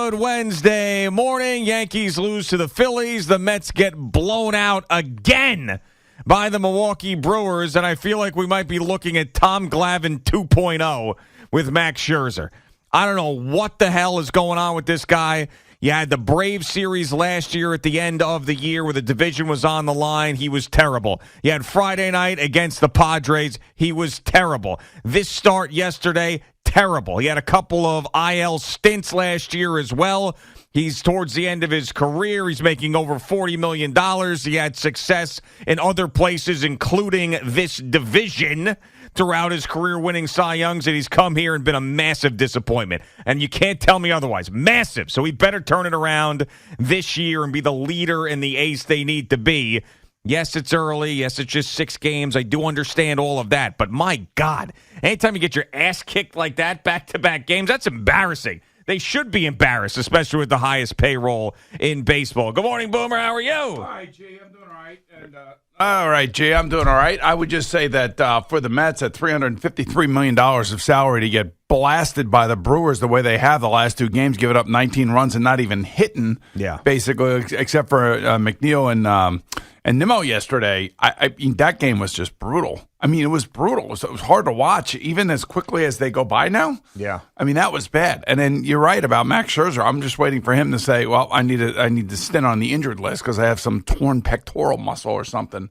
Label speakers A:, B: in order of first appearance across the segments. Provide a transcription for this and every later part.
A: Good Wednesday morning. Yankees lose to the Phillies. The Mets get blown out again by the Milwaukee Brewers, and I feel like we might be looking at Tom Glavine 2.0 with Max Scherzer. I don't know what the hell is going on with this guy. You had the Braves series last year at the end of the year where the division was on the line. He was terrible. You had Friday night against the Padres. He was terrible. This start yesterday, terrible. He had a couple of IL stints last year as well. He's towards the end of his career. He's making over $40 million. He had success in other places, including this division, throughout his career, winning Cy Youngs, and he's come here and been a massive disappointment. And you can't tell me otherwise. Massive. So he better turn it around this year and be the leader and the ace they need to be. Yes, it's early. Yes, it's just 6 games. I do understand all of that. But my God, anytime you get your ass kicked like that, back-to-back games, that's embarrassing. They should be embarrassed, especially with the highest payroll in baseball. Good morning, Boomer. How are you?
B: All right, G. I'm doing all right. All right, G. I'm doing all right. I would just say that for the Mets at $353 million of salary to get blasted by the Brewers the way they have the last 2 games, giving up 19 runs and not even hitting, basically, except for McNeil and Nimmo yesterday. I mean, that game was just brutal. I mean, it was brutal. It was hard to watch, even as quickly as they go by now.
A: Yeah.
B: I mean, that was bad. And then you're right about Max Scherzer. I'm just waiting for him to say, well, I need to stint on the injured list because I have some torn pectoral muscle or something.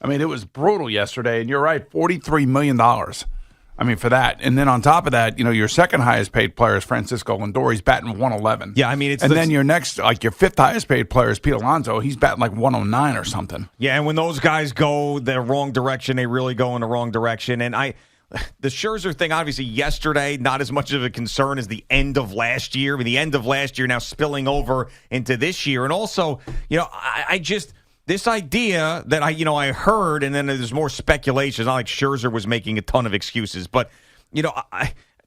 B: I mean, it was brutal yesterday. And you're right, $43 million. I mean, for that. And then on top of that, you know, your second highest paid player is Francisco Lindor. He's batting 111.
A: Yeah, I mean, it's...
B: And then your next, like your 5th highest paid player is Pete Alonso. He's batting like 109 or something.
A: Yeah, and when those guys go the wrong direction, they really go in the wrong direction. And the Scherzer thing, obviously, yesterday, not as much of a concern as the end of last year. I mean, the end of last year now spilling over into this year. And also, you know, I just... This idea that I heard, and then there's more speculation. It's not like Scherzer was making a ton of excuses, but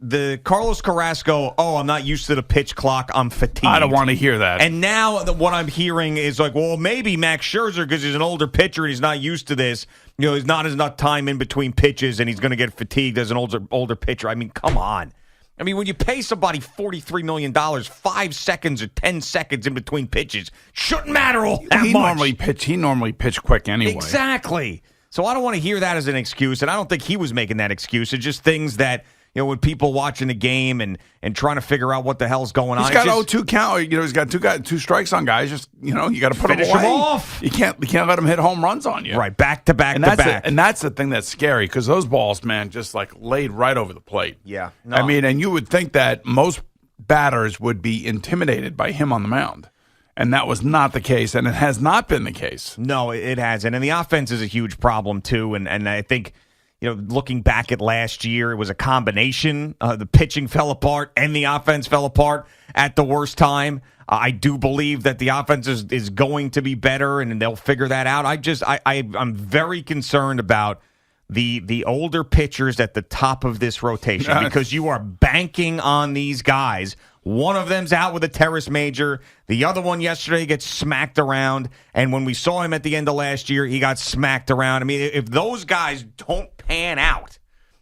A: the Carlos Carrasco. Oh, I'm not used to the pitch clock. I'm fatigued.
B: I don't want to hear that.
A: And now what I'm hearing is like, well, maybe Max Scherzer, because he's an older pitcher and he's not used to this. You know, he's not enough time in between pitches, and he's going to get fatigued as an older pitcher. I mean, come on. I mean, when you pay somebody $43 million, 5 seconds or 10 seconds in between pitches shouldn't matter all that much.
B: He normally pitch quick anyway.
A: Exactly. So I don't want to hear that as an excuse, and I don't think he was making that excuse. It's just things that, you know, when people watching the game and trying to figure out what the hell's going on.
B: He's got 0-2 count. You know, he's got 2 strikes on guys. Just, you know, you got to put them away.
A: Finish them off.
B: You can't let him hit home runs on you.
A: Right, back to back
B: and
A: to back.
B: And that's the thing that's scary because those balls, man, just like laid right over the plate.
A: Yeah. No.
B: I mean, and you would think that most batters would be intimidated by him on the mound. And that was not the case, and it has not been the case.
A: No, it hasn't. And the offense is a huge problem, too. And I think, you know, looking back at last year, it was a combination. The pitching fell apart and the offense fell apart at the worst time. I do believe that the offense is going to be better, and they'll figure that out. I'm very concerned about the older pitchers at the top of this rotation because you are banking on these guys. One of them's out with a teres major. The other one yesterday gets smacked around. And when we saw him at the end of last year, he got smacked around. I mean, if those guys don't pan out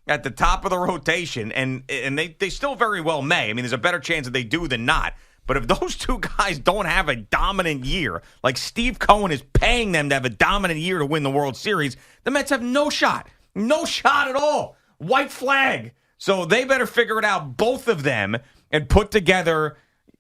A: at the top of the rotation, and they still very well may. I mean, there's a better chance that they do than not. But if those 2 guys don't have a dominant year, like Steve Cohen is paying them to have a dominant year to win the World Series, the Mets have no shot. No shot at all. White flag. So they better figure it out, both of them, and put together,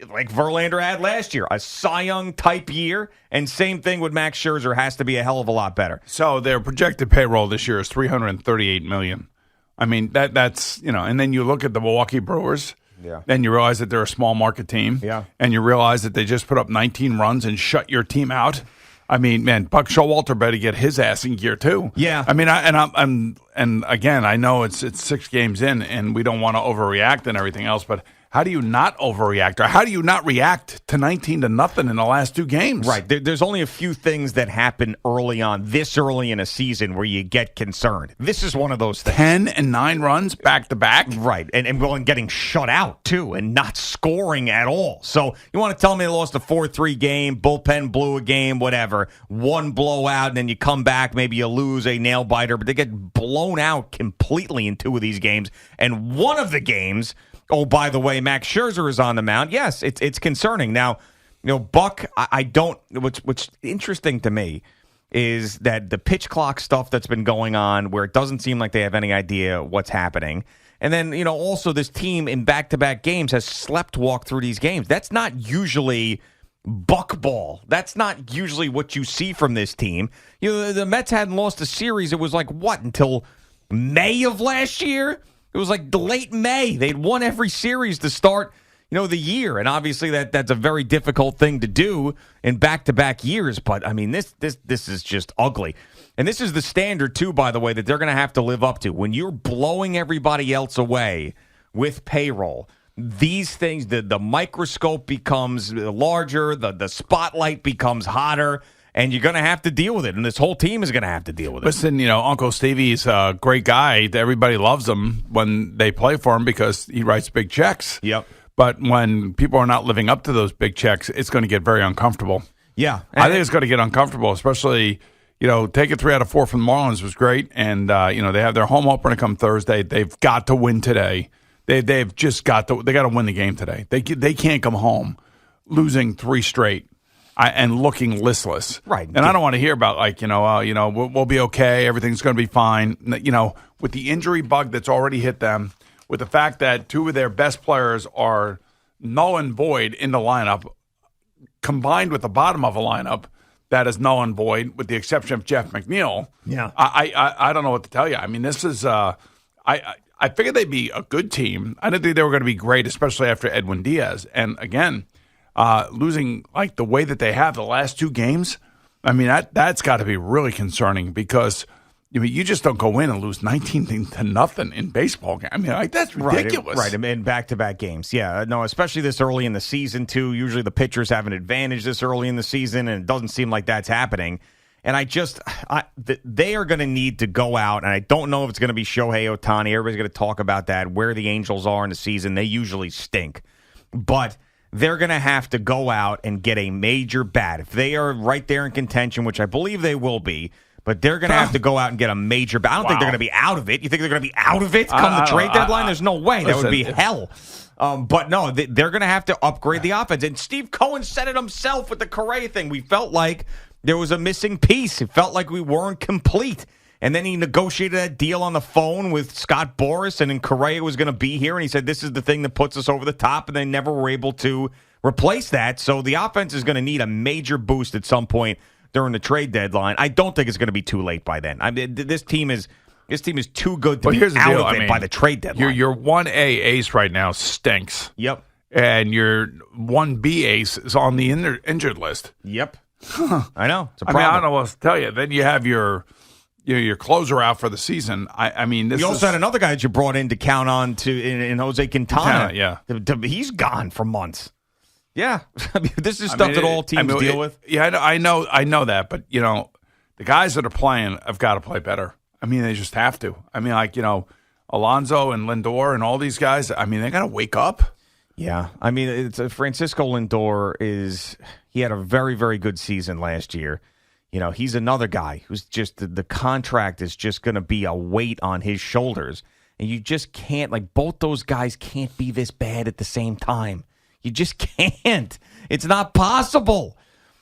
A: like Verlander had last year, a Cy Young type year. And same thing with Max Scherzer, has to be a hell of a lot better.
B: So their projected payroll this year is $338 million. I mean, that's, you know, and then you look at the Milwaukee Brewers.
A: Yeah.
B: Then you realize that they're a small market team.
A: Yeah. And
B: you realize that they just put up 19 runs and shut your team out. I mean, man, Buck Showalter better get his ass in gear too.
A: Yeah.
B: I mean, and again, I know it's 6 games in, and we don't want to overreact and everything else, but How do you not overreact, or how do you not react to 19-0 in the last two games?
A: Right. There's only a few things that happen early on, this early in a season, where you get concerned. This is one of those things.
B: 10 and 9 runs back to back.
A: Right. And getting shut out, too, and not scoring at all. So you want to tell me they lost a 4-3 game, bullpen blew a game, whatever, one blowout, and then you come back, maybe you lose a nail-biter, but they get blown out completely in two of these games. And one of the games Oh, by the way, Max Scherzer is on the mound. Yes, it's concerning. Now, Buck, I don't. What's interesting to me is that the pitch clock stuff that's been going on, where it doesn't seem like they have any idea what's happening. And then, also this team in back-to-back games has slept walk through these games. That's not usually Buck ball. That's not usually what you see from this team. The Mets hadn't lost a series. It was like, until May of last year? It was like late May. They'd won every series to start, the year. And obviously that's a very difficult thing to do in back-to-back years. But, I mean, this is just ugly. And this is the standard, too, by the way, that they're going to have to live up to. When you're blowing everybody else away with payroll, these things, the microscope becomes larger, the spotlight becomes hotter, and you're going to have to deal with it. And this whole team is going to have to deal with it.
B: Listen, Uncle Stevie's a great guy. Everybody loves him when they play for him because he writes big checks.
A: Yep.
B: But when people are not living up to those big checks, it's going to get very uncomfortable.
A: Yeah.
B: I think it's going to get uncomfortable, especially, taking 3 out of 4 from the Marlins was great. And, they have their home opener come Thursday. They've got to win today. They've just got to win the game today. They can't come home losing 3 straight and looking listless.
A: Right.
B: And I don't want to hear about we'll be okay. Everything's going to be fine. With the injury bug that's already hit them, with the fact that 2 of their best players are null and void in the lineup, combined with the bottom of a lineup that is null and void, with the exception of Jeff McNeil.
A: Yeah.
B: I don't know what to tell you. I mean, this is I figured they'd be a good team. I didn't think they were going to be great, especially after Edwin Diaz. And again, losing like the way that they have the last 2 games, I mean, that's got to be really concerning because you just don't go in and lose 19-0 in baseball game. I mean, that's ridiculous.
A: Right, in back-to-back games. Yeah, no, especially this early in the season, too. Usually the pitchers have an advantage this early in the season, and it doesn't seem like that's happening. And they are going to need to go out, and I don't know if it's going to be Shohei Ohtani. Everybody's going to talk about that, where the Angels are in the season. They usually stink. But they're going to have to go out and get a major bat. If they are right there in contention, which I believe they will be, but they're going to have to go out and get a major bat. I don't think they're going to be out of it. You think they're going to be out of it come the trade deadline? There's no way. That would be hell. But no, they're going to have to upgrade the offense. And Steve Cohen said it himself with the Correa thing. We felt like there was a missing piece. It felt like we weren't complete. And then he negotiated that deal on the phone with Scott Boras, and then Correa was going to be here. And he said, this is the thing that puts us over the top. And they never were able to replace that. So the offense is going to need a major boost at some point during the trade deadline. I don't think it's going to be too late by then. I mean, this team is too good to be out of it by the trade deadline.
B: Your 1A ace right now stinks.
A: Yep.
B: And your 1B ace is on the injured list.
A: Yep. I know. It's a
B: I
A: problem.
B: mean, I don't know what else to tell you. Then you have your closer out for the season. I mean, this
A: you also had another guy that you brought in to count on in Jose Quintana.
B: Yeah.
A: He's gone for months. Yeah. I mean, this is stuff that all teams deal with.
B: Yeah, I know that. But, the guys that are playing have got to play better. I mean, they just have to. I mean, Alonso and Lindor and all these guys, I mean, they got to wake up.
A: Yeah. I mean, Francisco Lindor he had a very, very good season last year. He's another guy who's just the contract is just going to be a weight on his shoulders. And you just can't, both those guys can't be this bad at the same time. You just can't. It's not possible.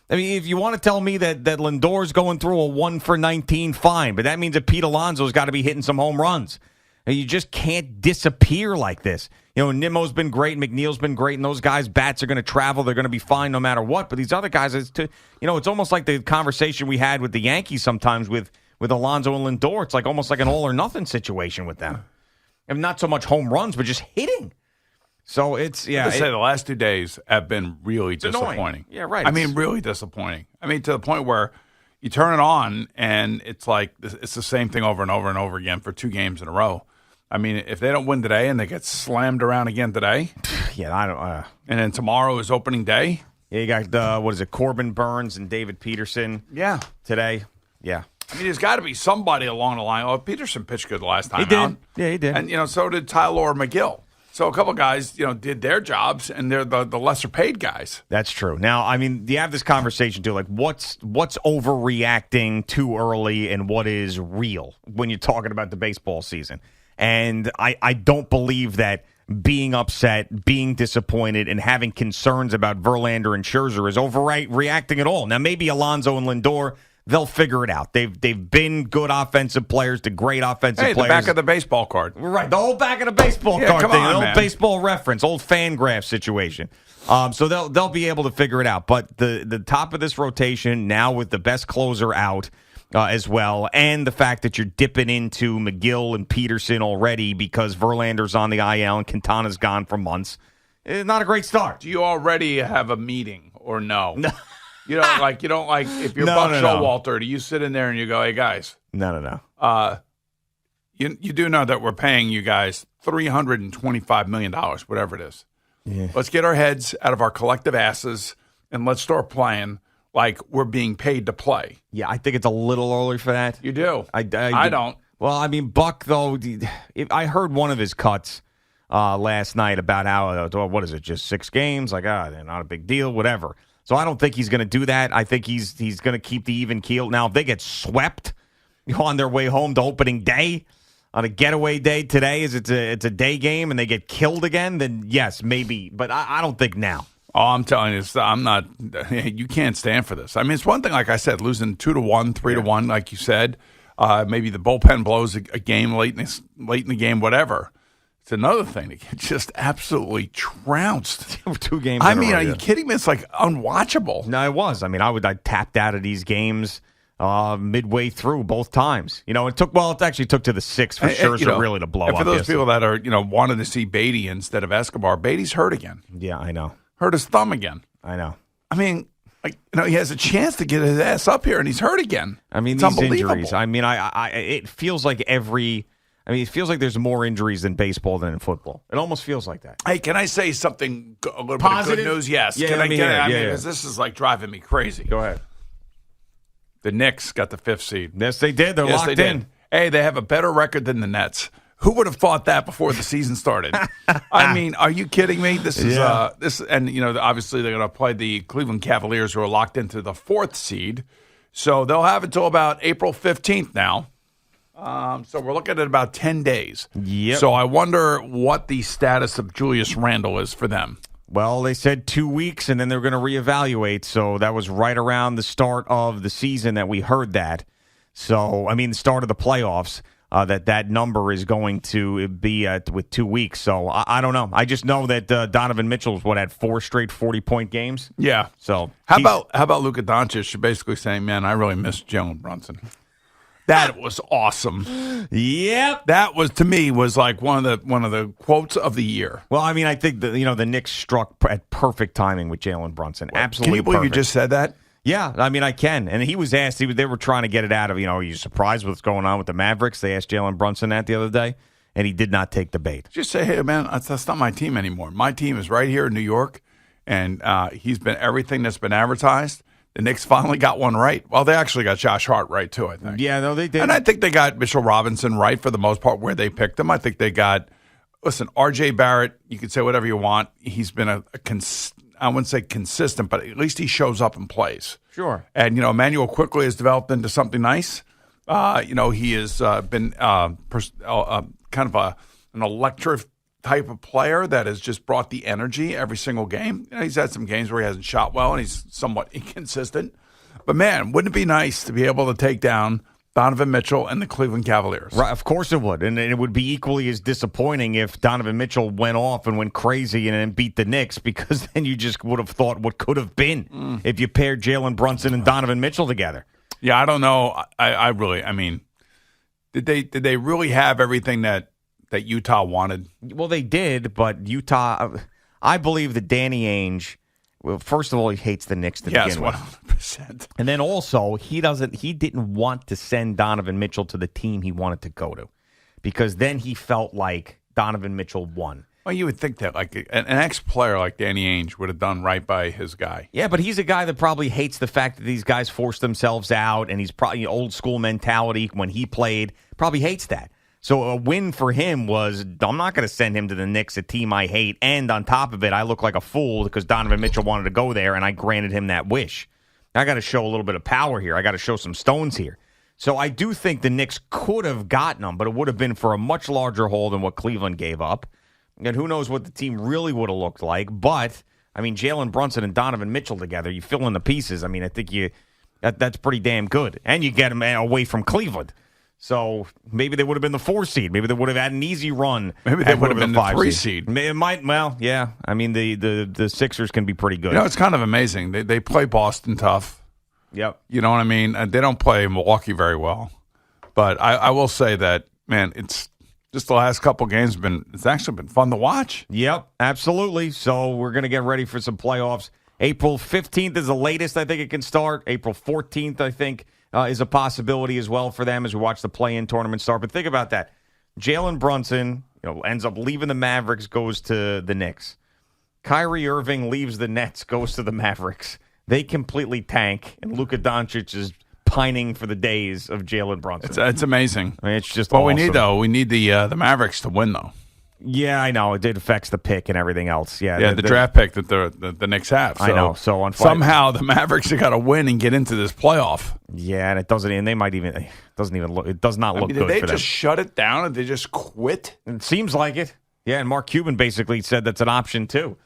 A: I mean, if you want to tell me that Lindor's going through a 1-for-19, fine. But that means that Pete Alonso's got to be hitting some home runs. And you just can't disappear like this. Nimmo's been great, McNeil's been great, and those guys' bats are going to travel. They're going to be fine no matter what. But these other guys, it's almost like the conversation we had with the Yankees sometimes with Alonso and Lindor. It's almost like an all-or-nothing situation with them. And not so much home runs, but just hitting. So it's, yeah.
B: I say the last 2 days have been really disappointing.
A: Annoying. Yeah, right.
B: I mean, really disappointing. I mean, to the point where you turn it on and it's it's the same thing over and over and over again for 2 games in a row. I mean, if they don't win today and they get slammed around again today.
A: Yeah, I don't.
B: And then tomorrow is opening day.
A: Yeah, you got, Corbin Burns and David Peterson.
B: Yeah.
A: Today. Yeah.
B: I mean, there's got to be somebody along the line. Oh, Peterson pitched good the last time
A: He did.
B: out.
A: Yeah, he did.
B: And, so did Tyler McGill. So a couple guys, did their jobs, and they're the lesser paid guys.
A: That's true. Now, I mean, you have this conversation too, what's overreacting too early and what is real when you're talking about the baseball season. And I don't believe that being upset, being disappointed, and having concerns about Verlander and Scherzer is overreacting at all. Now, maybe Alonso and Lindor, they'll figure it out. They've been good offensive players to great offensive players.
B: The back of the baseball card.
A: Right, the whole back of the baseball card
B: come
A: thing,
B: on,
A: the
B: man.
A: old baseball reference, old fan graph situation. So they'll be able to figure it out. But the top of this rotation now with the best closer out as well, and the fact that you're dipping into McGill and Peterson already because Verlander's on the IL and Quintana's gone for months, it's not a great start.
B: Do you already have a meeting or no? No. You don't like if you're
A: No,
B: Buck
A: no, no.
B: Showalter, do you sit in there and you go, hey guys,
A: No.
B: you do know that we're paying you guys $325 million, whatever it is.
A: Yeah.
B: Let's get our heads out of our collective asses and let's start playing like we're being paid to play.
A: Yeah, I think it's a little early for that.
B: You do.
A: I
B: don't.
A: Well, I mean, Buck, though, I heard one of his cuts last night about how, what is it, just 6 games? Like, they're not a big deal, whatever. So I don't think he's going to do that. I think he's going to keep the even keel. Now, if they get swept on their way home to opening day, on a getaway day today, it's a day game, and they get killed again, then yes, maybe. But I don't think now.
B: Oh, I'm telling you, I'm not. You can't stand for this. I mean, it's one thing, like I said, losing 2-1, 3-1, like you said. Maybe the bullpen blows a game late in the game, whatever. It's another thing to get just absolutely trounced.
A: 2 games.
B: I mean, are you kidding me? It's like unwatchable.
A: No, it was. I mean, I tapped out of these games midway through both times. It actually took to the 6th for Scherzer really to blow up.
B: For those
A: yesterday.
B: people that are, wanted to see Beatty instead of Escobar, Beatty's hurt again.
A: Yeah, I know.
B: Hurt his thumb again.
A: I know.
B: I mean, he has a chance to get his ass up here, and he's hurt again.
A: I mean,
B: it's
A: these injuries. I mean, it feels like it feels like there's more injuries in baseball than in football. It almost feels like that.
B: Hey, can I say something, a little
A: Positive?
B: bit of good news? Yes.
A: Yeah,
B: Can
A: let
B: I
A: me
B: get
A: hear
B: it?
A: it.
B: I
A: Yeah,
B: mean,
A: yeah.
B: 'cause this is like driving me crazy.
A: Go ahead.
B: The Knicks got the 5th seed.
A: Yes, they did. They're
B: Yes,
A: locked
B: they
A: in.
B: did. Hey, they have a better record than the Nets. Who would have thought that before the season started? I mean, are you kidding me? This is and obviously they're going to play the Cleveland Cavaliers, who are locked into the 4th seed. So they'll have until about April 15th now. So we're looking at about 10 days.
A: Yep.
B: So I wonder what the status of Julius Randle is for them.
A: Well, they said 2 weeks, and then they're going to reevaluate. So that was right around the start of the season that we heard that. So, I mean, the start of the playoffs, that number is going to be with 2 weeks. So I don't know. I just know that Donovan Mitchell's had 4 straight 40-point games.
B: Yeah.
A: So
B: how about Luka Doncic basically saying, "Man, I really miss Jalen Brunson." That was awesome.
A: Yep.
B: That was, to me, was like one of the quotes of the year.
A: Well, I mean, I think the Knicks struck at perfect timing with Jalen Brunson. Absolutely.
B: Can you believe
A: perfect.
B: you just said that?
A: Yeah, I mean, I can. And he was asked, they were trying to get it out of, are you surprised with what's going on with the Mavericks? They asked Jalen Brunson that the other day, and he did not take the bait.
B: Just say, hey, man, that's not my team anymore. My team is right here in New York, and he's been everything that's been advertised. The Knicks finally got one right. Well, they actually got Josh Hart right, too, I think.
A: Yeah, no, they did.
B: And I think they got Mitchell Robinson right for the most part where they picked him. I think they got, R.J. Barrett, you could say whatever you want. He's been I wouldn't say consistent, but at least he shows up and plays.
A: Sure.
B: And, Emmanuel quickly has developed into something nice. He has been kind of an electric type of player that has just brought the energy every single game. He's had some games where he hasn't shot well and he's somewhat inconsistent. But, man, wouldn't it be nice to be able to take down Donovan Mitchell and the Cleveland Cavaliers?
A: Right, of course it would. And it would be equally as disappointing if Donovan Mitchell went off and went crazy and then beat the Knicks, because then you just would have thought what could have been if you paired Jalen Brunson and Donovan Mitchell together.
B: Yeah, I don't know. I mean, did they really have everything that Utah wanted?
A: Well, they did, but Utah, I believe that Danny Ainge, well, first of all, he hates the Knicks to begin with.
B: 100%.
A: And then also, he didn't want to send Donovan Mitchell to the team he wanted to go to, because then he felt like Donovan Mitchell won.
B: Well, you would think that like an ex-player like Danny Ainge would have done right by his guy.
A: Yeah, but he's a guy that probably hates the fact that these guys force themselves out, and he's probably old school mentality when he played, probably hates that. So a win for him was, I'm not going to send him to the Knicks, a team I hate, and on top of it, I look like a fool because Donovan Mitchell wanted to go there, and I granted him that wish. I got to show a little bit of power here. I got to show some stones here. So I do think the Knicks could have gotten him, but it would have been for a much larger haul than what Cleveland gave up. And who knows what the team really would have looked like. But, I mean, Jalen Brunson and Donovan Mitchell together, you fill in the pieces. I mean, I think that's pretty damn good. And you get them away from Cleveland. So maybe they would have been the 4 seed. Maybe they would have had an easy run.
B: Maybe they would have been the 3 seed.
A: It might. Well, yeah. I mean, the Sixers can be pretty good.
B: It's kind of amazing. They play Boston tough.
A: Yep.
B: You know what I mean? They don't play Milwaukee very well. But I will say that, man, it's just the last couple games it's actually been fun to watch.
A: Yep, absolutely. So we're going to get ready for some playoffs. April 15th is the latest I think it can start. April 14th, I think, is a possibility as well for them as we watch the play-in tournament start. But think about that. Jalen Brunson, ends up leaving the Mavericks, goes to the Knicks. Kyrie Irving leaves the Nets, goes to the Mavericks. They completely tank, and Luka Doncic is pining for the days of Jalen Brunson.
B: It's amazing.
A: I mean, it's just
B: what
A: awesome.
B: we need the Mavericks to win, though.
A: Yeah, I know. It affects the pick and everything else.
B: Yeah, the draft pick that the Knicks have. So
A: I know. So
B: somehow the Mavericks have got to win and get into this playoff.
A: Yeah, and it doesn't. And they might even. It doesn't even look. It does not look good for them.
B: Did they just shut it down? Did they just quit?
A: It seems like it. Yeah, and Mark Cuban basically said that's an option too.